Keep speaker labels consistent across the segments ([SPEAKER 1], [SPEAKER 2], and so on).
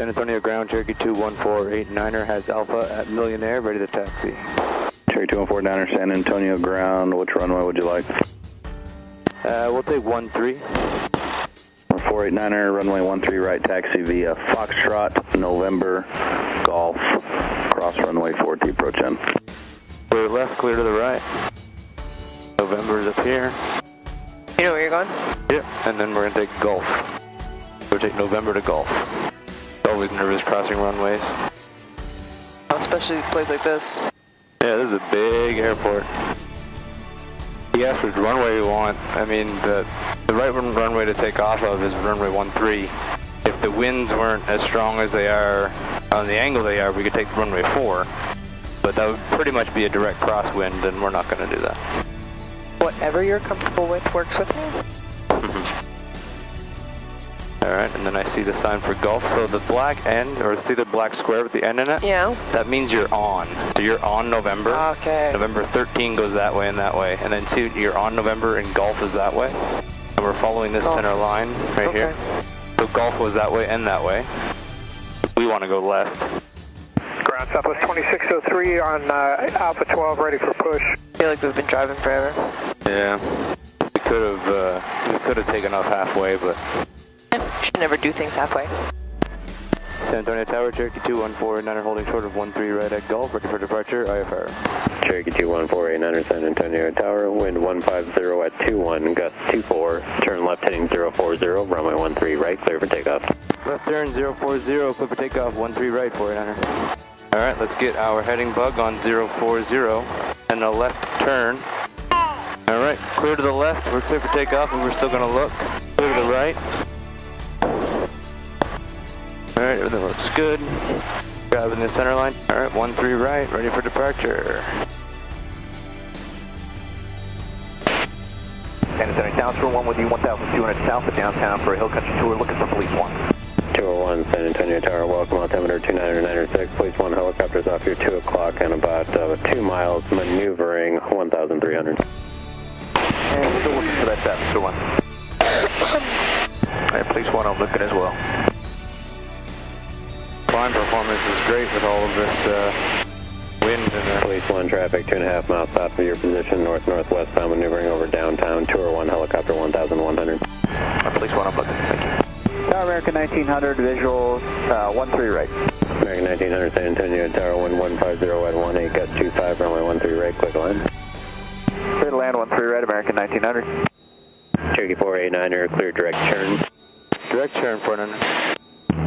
[SPEAKER 1] San Antonio ground, Cherokee 21489er has Alpha at Millionaire, ready to taxi.
[SPEAKER 2] Cherokee 2149er, San Antonio ground, which runway would you like?
[SPEAKER 1] We'll take 13.
[SPEAKER 2] 489er, runway 13 right, taxi via Foxtrot, November, Golf, cross runway 40, approach in.
[SPEAKER 1] Clear left, clear to the right. November's up here.
[SPEAKER 3] You know where you're going?
[SPEAKER 1] Yep, and then we're going to take Golf. We'll take November to Golf. Always nervous crossing runways.
[SPEAKER 3] Especially a place like this.
[SPEAKER 1] Yeah, this is a big airport. He asked which runway we want. I mean, the right runway to take off of is runway 13. If the winds weren't as strong as they are on the angle they are, we could take runway 4. But that would pretty much be a direct crosswind, and we're not going to do that.
[SPEAKER 3] Whatever you're comfortable with works with me.
[SPEAKER 1] Alright, and then I see the sign for Golf. So the black end, or see the black square with the end in it?
[SPEAKER 3] Yeah.
[SPEAKER 1] That means you're on. So you're on November.
[SPEAKER 3] Okay.
[SPEAKER 1] November 13 goes that way and that way. And then see, you're on November and Golf is that way. And we're following this center line right here. So Golf was that way and that way. We want to go left.
[SPEAKER 4] Ground Southwest 2603 on Alpha 12, ready for push.
[SPEAKER 3] I feel like we've been driving forever.
[SPEAKER 1] Yeah. We could have taken off halfway, but...
[SPEAKER 3] Should never do things halfway.
[SPEAKER 1] San Antonio Tower, Cherokee 21489er holding short of 13 right at Golf, ready for departure, IFR.
[SPEAKER 2] Cherokee 21489er, San Antonio Tower, wind 150 at 21, gust 24, turn left heading 040, runway 13 right, clear for takeoff.
[SPEAKER 1] Left turn 040, clear for takeoff, 13 right, 49er. Alright, let's get our heading bug on 040 and a left turn. Alright, clear to the left, we're clear for takeoff, and we're still going to look. Clear to the right. Alright, everything looks good. Grabbing the center line. Alright, 13 right, ready for departure.
[SPEAKER 5] San Antonio Town, Tour 1 with you, 1,200 south of downtown for a hill country tour, looking for Police 1.
[SPEAKER 2] 201, San Antonio Tower, welcome, altimeter 29906, Police 1 helicopters off your 2 o'clock and about 2 miles, maneuvering 1,300.
[SPEAKER 5] And still looking for that traffic, Tour 1. Alright, Police 1, I'm looking as well.
[SPEAKER 1] Climb performance is great with all of this wind in there.
[SPEAKER 2] Police 1 traffic 2.5 miles south of your position, north-northwest bound, maneuvering over downtown, Tour 1 helicopter 1,100.
[SPEAKER 5] Police 1, I'm looking, thank you.
[SPEAKER 4] Tower American 1900, visual 13 right.
[SPEAKER 2] American 1900, San Antonio Tower, wind 150 at 18, gust 25, runway 13 right, quick line.
[SPEAKER 4] Clear to land 13 right, American 1900.
[SPEAKER 2] Cherokee 489er, clear direct turn.
[SPEAKER 1] Direct turn, 400.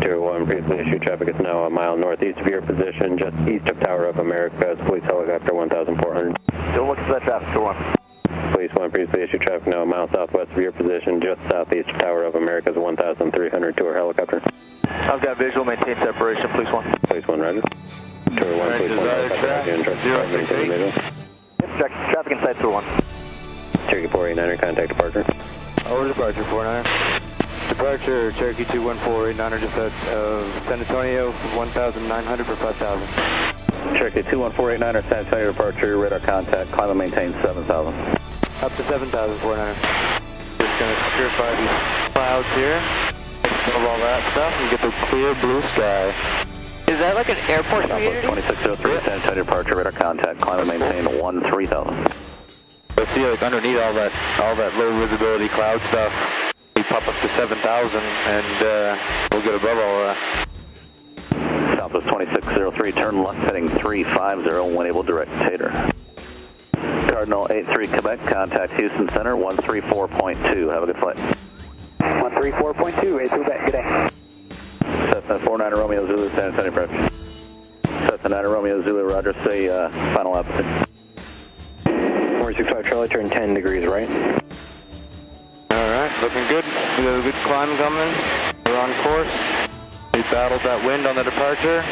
[SPEAKER 2] Tour 1, previously issued traffic is now a mile northeast of your position, just east of Tower of America, police helicopter 1,400.
[SPEAKER 5] Still looking for that traffic, Tour 1.
[SPEAKER 2] Police 1, previously issued traffic now a mile southwest of your position, just southeast of Tower of America's 1,300, Tour helicopter.
[SPEAKER 5] I've got visual, maintain separation, Police 1.
[SPEAKER 2] Police 1, roger. Tour 1, police 1, helicopter,
[SPEAKER 1] 068.
[SPEAKER 5] Yep, check, traffic inside Tour 1.
[SPEAKER 2] Cherokee 489er, contact departure.
[SPEAKER 1] Over departure, 49er. Departure, Cherokee 21489er, just out of San Antonio, 1,900 for 5,000.
[SPEAKER 2] Cherokee 21489er, San Antonio departure, radar contact, climb and maintain 7,000.
[SPEAKER 1] Up to 7,000, 49er. Just going to purify these clouds here, of all that stuff, and get the clear blue sky.
[SPEAKER 3] Is that like an airport community?
[SPEAKER 2] 2603, San Antonio departure, radar contact, climb and maintain 13,000.
[SPEAKER 1] You'll see like underneath all that low visibility cloud stuff, we pop up to 7,000 and we'll get above all of that.
[SPEAKER 2] Southwest 2603, turn left heading 350, when able direct Tater. Cardinal 83 Quebec, contact Houston Center 134.2, have a good flight.
[SPEAKER 4] 134.2, 83 Quebec, good day.
[SPEAKER 2] Cessna 49 Romeo Zulu, San Antonio approach. Cessna 9 Romeo Zulu, roger, say final altitude. 465 Charlie, turn 10 degrees right.
[SPEAKER 1] Alright, looking good. We got a good climb coming. We're on course. We battled that wind on the departure.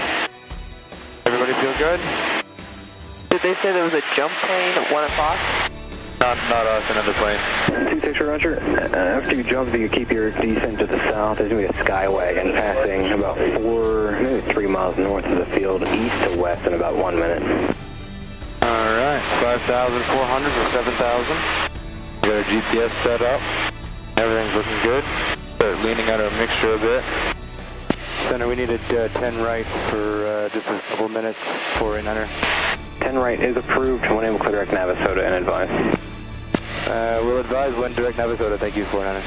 [SPEAKER 1] Everybody feel good?
[SPEAKER 3] Did they say there was a jump plane at 1 o'clock?
[SPEAKER 1] Not us, another plane.
[SPEAKER 4] 26 Roger, after you jump, you keep your descent to the south. There's going to be a Skywagon passing about maybe 3 miles north of the field, east to west in about 1 minute.
[SPEAKER 1] Alright, 5,400 or 7,000. We got our GPS set up. Everything's looking good. Start leaning out our mixture a bit. Center, we needed 10 right for just a couple minutes, 489er.
[SPEAKER 4] 10 right is approved. 1 able clear direct Navasota and advise.
[SPEAKER 1] We'll advise when direct Navasota. Thank you, 489er.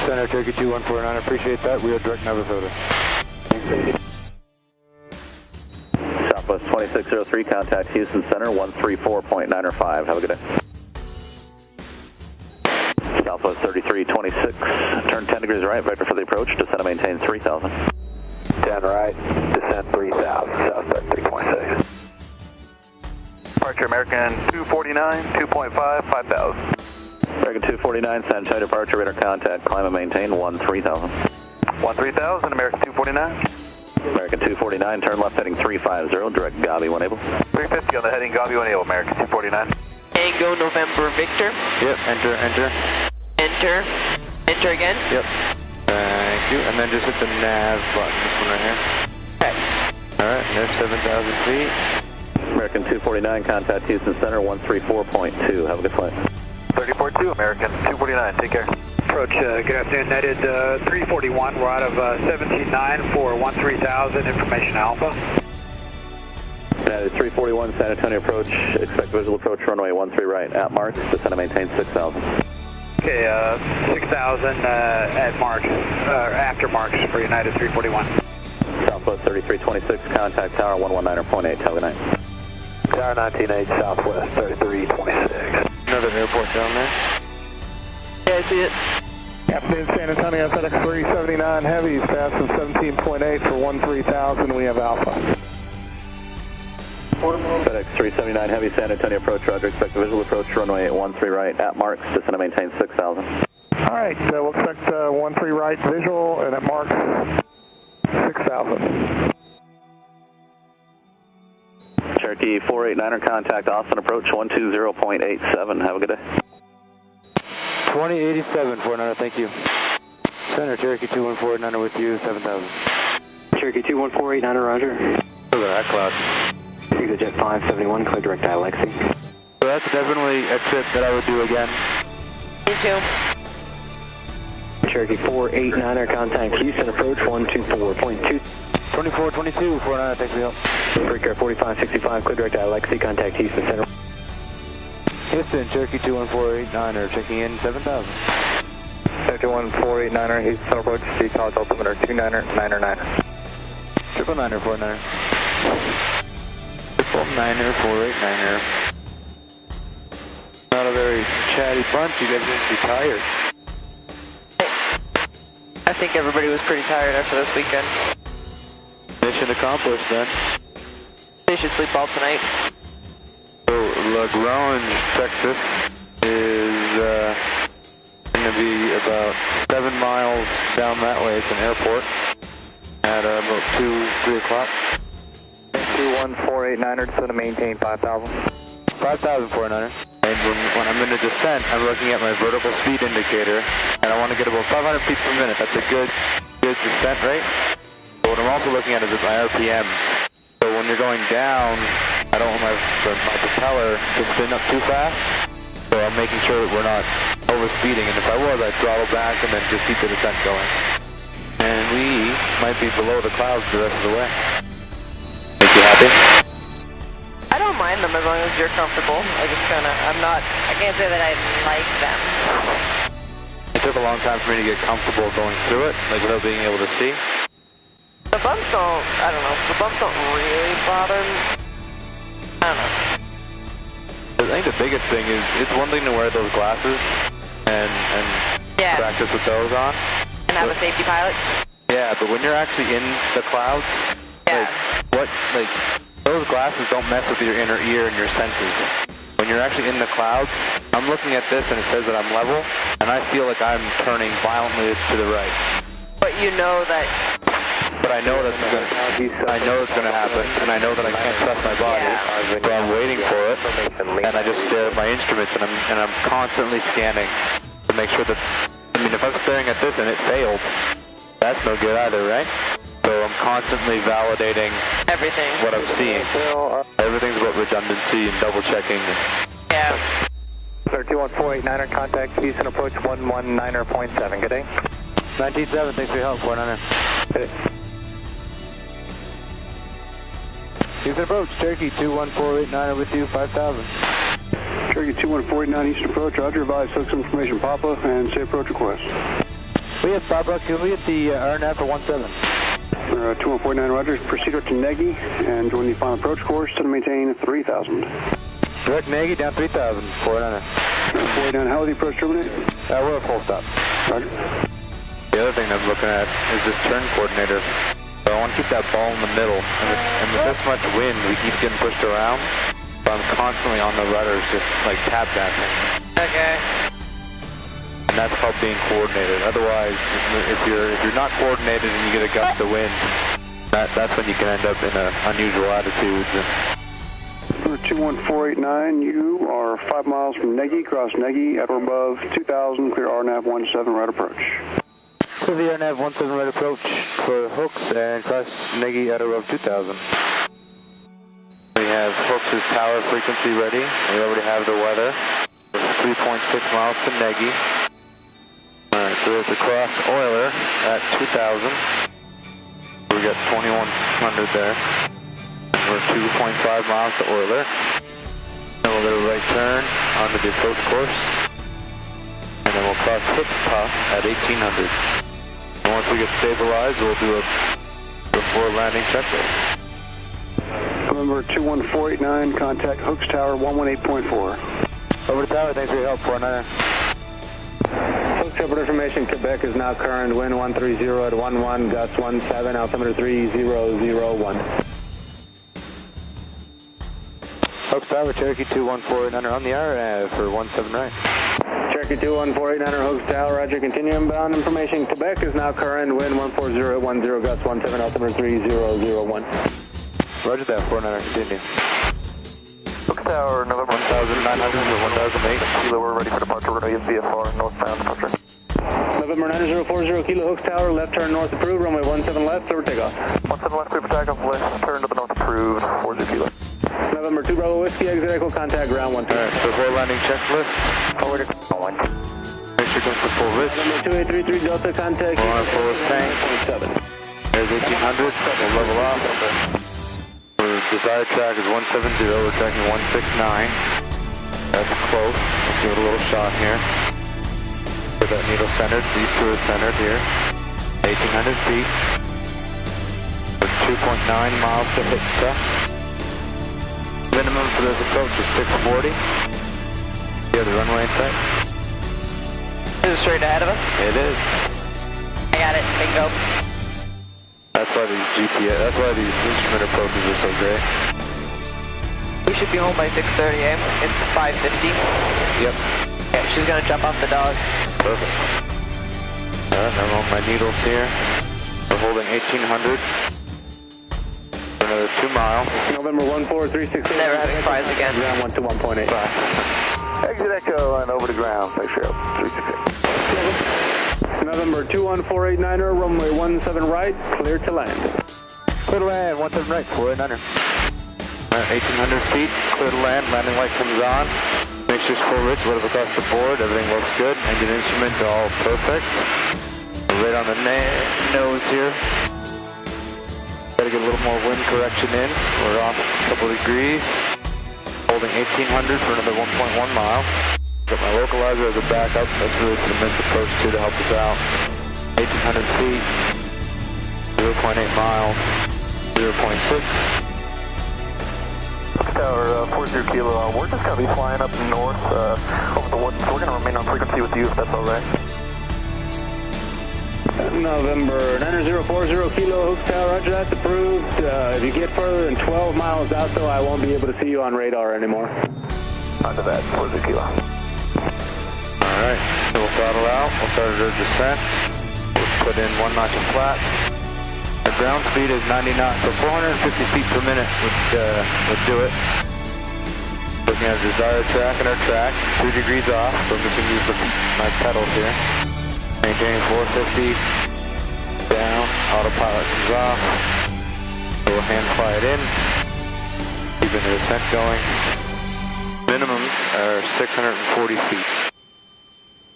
[SPEAKER 1] Center, Turkey 2149, appreciate that. We are direct Navasota.
[SPEAKER 2] Southwest 2603, contact Houston Center, 134.905. Have a good day. Southwest 3326, turn 10 degrees right, vector for the approach, descend and maintain 3000.
[SPEAKER 5] 10 right, descend 3000, Southwest 326. Departure American 249, 2.5, 5000.
[SPEAKER 2] American 249, San Antonio departure, radar contact, climb and maintain 13,000.
[SPEAKER 5] 13,000, American 249.
[SPEAKER 2] American 249, turn left heading 350, direct Gabi 1 able.
[SPEAKER 5] 350 on the heading, Gabi 1 able, American 249.
[SPEAKER 3] Tango November Victor.
[SPEAKER 1] Yep, enter.
[SPEAKER 3] Enter. Enter again.
[SPEAKER 1] Yep. Thank you. And then just hit the nav button, this one right here.
[SPEAKER 3] Okay.
[SPEAKER 1] Alright, there's 7,000 feet.
[SPEAKER 2] American 249, contact Houston Center, 134.2. Have a good flight.
[SPEAKER 5] 34-2, American 249, take care.
[SPEAKER 6] Approach, good afternoon, netted 341, we're out of 17.9 for 13,000, information Alpha.
[SPEAKER 2] That is 341, San Antonio approach, expect visual approach runway 13 right, at marks, descend and maintain 6,000.
[SPEAKER 6] Okay, 6,000 at marks, after marks for United 341.
[SPEAKER 2] Southwest 3326, contact tower 119.8, have a good night.
[SPEAKER 5] Tower 19.8, Southwest 3326.
[SPEAKER 1] Another airport down there.
[SPEAKER 3] Yeah, I see it.
[SPEAKER 7] Afternoon, San Antonio, FedEx 379 Heavies, passing 17.8 for 13,000, we have Alpha.
[SPEAKER 2] FedEx 379 Heavy, San Antonio approach, roger, expect visual approach runway 13 right, at marks, descend and maintain 6,000.
[SPEAKER 7] Alright, we'll expect 13 right visual and at marks 6,000.
[SPEAKER 2] Cherokee 489er, contact Austin approach 120.87, have a good day.
[SPEAKER 1] 2087, 49er, thank you. Center, Cherokee 2149er with you, 7,000.
[SPEAKER 4] Cherokee 21489, roger.
[SPEAKER 1] Look at that cloud.
[SPEAKER 4] EasyJet 571, clear direct Alexi.
[SPEAKER 1] So that's definitely a trip that I would do again.
[SPEAKER 3] Me too.
[SPEAKER 4] Cherokee 489er, contact Houston approach 124.2.
[SPEAKER 1] 2422, 49er, thanks for the help.
[SPEAKER 4] Breaker 4565, clear direct Alexi, contact Houston Center.
[SPEAKER 1] Houston, Cherokee 21489er, checking in, 7,000.
[SPEAKER 5] Cherokee 14899er, Houston Center approach, G college altimeter 299er.
[SPEAKER 1] 999er, 49er. 999er, 489er. Not a very chatty bunch, you guys must be tired.
[SPEAKER 3] I think everybody was pretty tired after this weekend.
[SPEAKER 1] Mission accomplished then.
[SPEAKER 3] They should sleep all tonight.
[SPEAKER 1] So LaGrange, Texas is going to be about 7 miles down that way. It's an airport at about 2, 3 o'clock.
[SPEAKER 5] 21489er, descend to maintain 5,000.
[SPEAKER 1] 5,000, 49er. And when I'm in a descent, I'm looking at my vertical speed indicator, and I want to get about 500 feet per minute. That's a good descent rate. But what I'm also looking at is my RPMs. So when you're going down, I don't want my propeller to spin up too fast. So I'm making sure that we're not overspeeding. And if I was, I'd throttle back and then just keep the descent going. And we might be below the clouds the rest of the way. Make you happy?
[SPEAKER 3] I don't mind them as long as you're comfortable. I can't say that I like them.
[SPEAKER 1] It took a long time for me to get comfortable going through it, like without being able to see.
[SPEAKER 3] The bumps don't, I don't know, the bumps don't really bother me. I don't know.
[SPEAKER 1] I think the biggest thing is, it's one thing to wear those glasses and
[SPEAKER 3] Yeah.
[SPEAKER 1] practice with those on.
[SPEAKER 3] And have a safety pilot?
[SPEAKER 1] Yeah, but when you're actually in the clouds,
[SPEAKER 3] Yeah.
[SPEAKER 1] those glasses don't mess with your inner ear and your senses. When you're actually in the clouds, I'm looking at this and it says that I'm level, and I feel like I'm turning violently to the right.
[SPEAKER 3] But you know that...
[SPEAKER 1] But I know that's going to happen, and I know that I can't trust my body, so I'm waiting for it, and I just stare at my instruments, and I'm constantly scanning to make sure that, I mean, if I'm staring at this and it failed, that's no good either, right? So I'm constantly validating
[SPEAKER 3] Everything.
[SPEAKER 1] what I'm seeing. Everything's about redundancy and double checking.
[SPEAKER 3] Yeah.
[SPEAKER 5] 21489er, contact Houston approach 119.7, good day.
[SPEAKER 1] 19.7, thanks for your help, 49er. Houston approach, Cherokee 21489 with you, 5000.
[SPEAKER 8] Cherokee 21489 Houston approach, Roger, advise fix information Papa and say approach request.
[SPEAKER 1] We have Papa, can we get the RNAV for 17?
[SPEAKER 8] 2149 Roger, proceed to Nagy and join the final approach course to maintain 3000.
[SPEAKER 1] Direct Nagy down 3000, 409.
[SPEAKER 8] 489, how will the approach terminate?
[SPEAKER 1] We're at full stop.
[SPEAKER 8] Roger.
[SPEAKER 1] The other thing I'm looking at is this turn coordinator. So I want to keep that ball in the middle, and with this much wind, we keep getting pushed around. So I'm constantly on the rudders, just like tap dancing.
[SPEAKER 3] Okay.
[SPEAKER 1] And that's called being coordinated. Otherwise, if you're not coordinated and you get a gust of wind, that's when you can end up in unusual attitudes.
[SPEAKER 8] For 21489, you are 5 miles from Nagy, cross Nagy at or above 2000, clear RNAV 17 right approach.
[SPEAKER 1] Clear the RNAV 17 right approach for Hooks and cross Nagy at or above 2000. We have Hooks' tower frequency ready. We already have the weather. 3.6 miles to Nagy. Alright, so we have to cross Euler at 2000. We got 2100 there. We're 2.5 miles to Euler. Then we'll get a right turn onto the approach course. And then we'll cross Hickpa at 1800. And once we get stabilized, we'll do a before landing checklist.
[SPEAKER 8] November 21489, contact Hooks Tower 118.4.
[SPEAKER 1] Over to tower, thanks for your help, 49er.
[SPEAKER 4] Hooks Tower information, Quebec is now current, wind 130 at 11, gust 17, altimeter 3001.
[SPEAKER 1] Hooks Tower, Cherokee 21489 on the RNAV for 17 right.
[SPEAKER 4] Cherokee 21489 Hooks Tower, Roger, continue inbound information, Quebec is now current, wind 140 at 10, gust 17, altimeter 3001.
[SPEAKER 1] Roger that, 49er, continue.
[SPEAKER 5] Hooks Tower, November
[SPEAKER 1] 1900 to 1008.
[SPEAKER 5] Kilo, we're ready for departure. We're going to use VFR, northbound departure.
[SPEAKER 4] November 9040 Kilo Hooks Tower, left turn north approved, runway 17 left, over takeoff.
[SPEAKER 5] 17 left, clear for takeoff, left turn to the north approved, 40 Kilo.
[SPEAKER 4] November 2 Bravo Whiskey, exit echo, contact ground 12.
[SPEAKER 1] Alright, before landing checklist.
[SPEAKER 5] Forward to 1.
[SPEAKER 1] Make sure it goes to full width.
[SPEAKER 4] November 2833 Delta, contact.
[SPEAKER 1] We're on fullest tank.
[SPEAKER 4] 27.
[SPEAKER 1] There's 1800, we'll level up. Our desired track is 170, we're tracking 169. That's close. Let's give it a little shot here. Get that needle centered, these two are centered here. 1800 feet. We're 2.9 miles to Hickpa. Minimum for this approach is 640. You have the runway in sight?
[SPEAKER 3] Is it straight ahead of us?
[SPEAKER 1] It is.
[SPEAKER 3] I got it. Bingo.
[SPEAKER 1] That's why these instrument approaches are so great.
[SPEAKER 3] We should be home by 6:30 a.m. It's 5:50.
[SPEAKER 1] Yep.
[SPEAKER 3] Okay, she's gonna jump off the dogs.
[SPEAKER 1] Perfect. Alright, I'm on my needles here. We're holding 1800. For another 2 miles.
[SPEAKER 4] November 14368.
[SPEAKER 3] Never having fries again.
[SPEAKER 4] Ground 121.8.
[SPEAKER 5] Exit echo and over to ground, thanks for your help, 368.
[SPEAKER 4] November 21489er, runway 17 right, clear to land.
[SPEAKER 1] Clear to land, 17 right, 489er. 1800 feet, clear to land, landing light comes on. Make sure it's full rich, let it across the board, everything looks good. Engine instruments are all perfect. We're right on the nose here. Gotta get a little more wind correction in. We're off a couple degrees. Holding 1800 for another 1.1 miles. Got my localizer as a backup. That's really for the missed approach too to help us out. 1800 feet, 0.8 miles, 0.6.
[SPEAKER 5] Tower 40 Kilo, we're just going to be flying up north over the woods. We're going to remain on frequency with you if that's all right.
[SPEAKER 4] November 9040 Kilo Hooks Tower, roger, that's approved. If you get further than 12 miles out though, I won't be able to see you on radar anymore.
[SPEAKER 5] Onto that, 40 Kilo.
[SPEAKER 1] Alright, so we'll throttle out, we'll start our descent. We'll put in 1 notch of flaps. Our ground speed is 90 knots, so 450 feet per minute would do it. Looking at our desired track and our track, 3 degrees off, so I'm just going to use my pedals here. Maintaining 450, down, autopilot comes off. We'll hand fly it in, keeping the descent going. Minimums are 640 feet.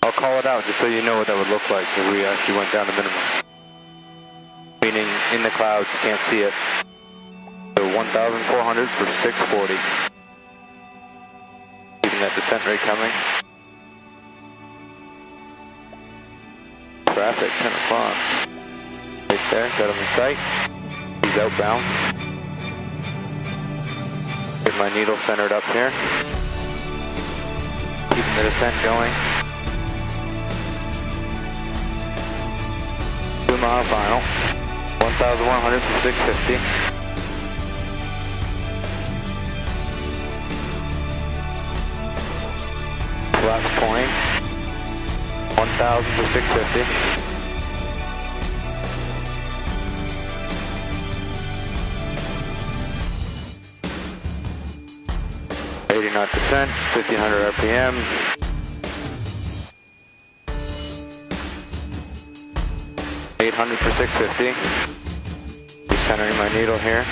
[SPEAKER 1] I'll call it out just so you know what that would look like if we actually went down to minimum. meaning in the clouds, can't see it. So 1,400 for 640. Keeping that descent rate coming. Traffic, 10 o'clock. Right there, got him in sight. He's outbound. Get my needle centered up here. Keeping the descent going. 2 mile final. 1,100 for 650. Flaps point. 1,000 for 650. Knot descent, 1,500 RPM. $800 for 650. Decentering my needle here.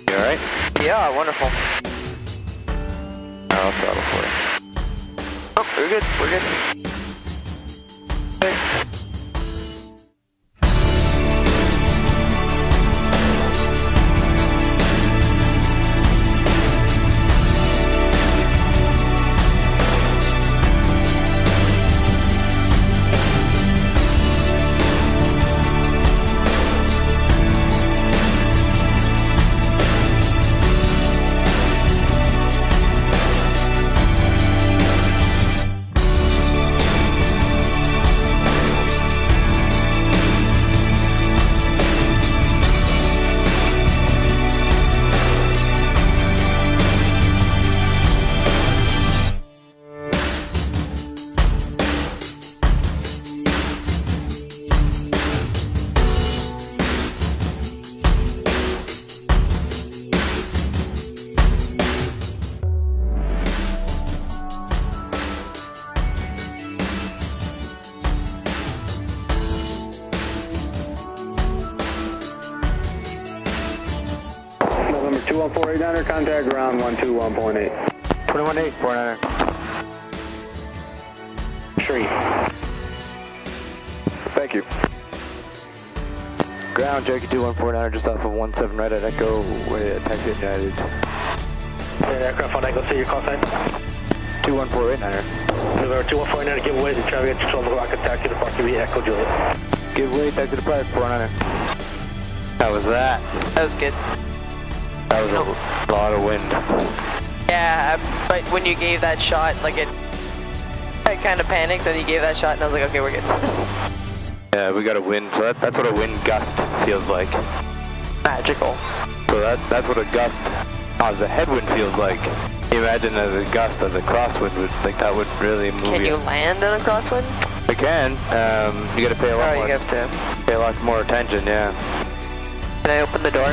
[SPEAKER 1] You alright?
[SPEAKER 3] Yeah, wonderful.
[SPEAKER 1] I'll throttle for you.
[SPEAKER 3] Oh, we're good, we're good. Okay.
[SPEAKER 4] November 21489er, contact ground 121.8.
[SPEAKER 1] 21.8, 49er.
[SPEAKER 4] Street.
[SPEAKER 1] Thank you. Ground, JW 149er, just off of 17 right at Echo, way at Taxi United.
[SPEAKER 4] Aircraft on Echo, see your call sign.
[SPEAKER 1] 21489er.
[SPEAKER 4] November 21489er, give away the traffic at 12 o'clock, taxi to Park UV, Echo Juliet.
[SPEAKER 1] Give way, taxi to Park, 49er. How was that?
[SPEAKER 3] That was good.
[SPEAKER 1] That was a lot of wind.
[SPEAKER 3] Yeah, but when you gave that shot, like I kind of panicked that you gave that shot, and I was like, okay, we're good.
[SPEAKER 1] Yeah, we got a wind, so that's what a wind gust feels like.
[SPEAKER 3] Magical.
[SPEAKER 1] So that's what a gust as a headwind feels like. Imagine as a gust, as a crosswind, like that would really move you.
[SPEAKER 3] Can you land on a crosswind?
[SPEAKER 1] I can. You got to pay a lot more.
[SPEAKER 3] You have to
[SPEAKER 1] pay a lot more attention. Yeah.
[SPEAKER 3] Can I open the door?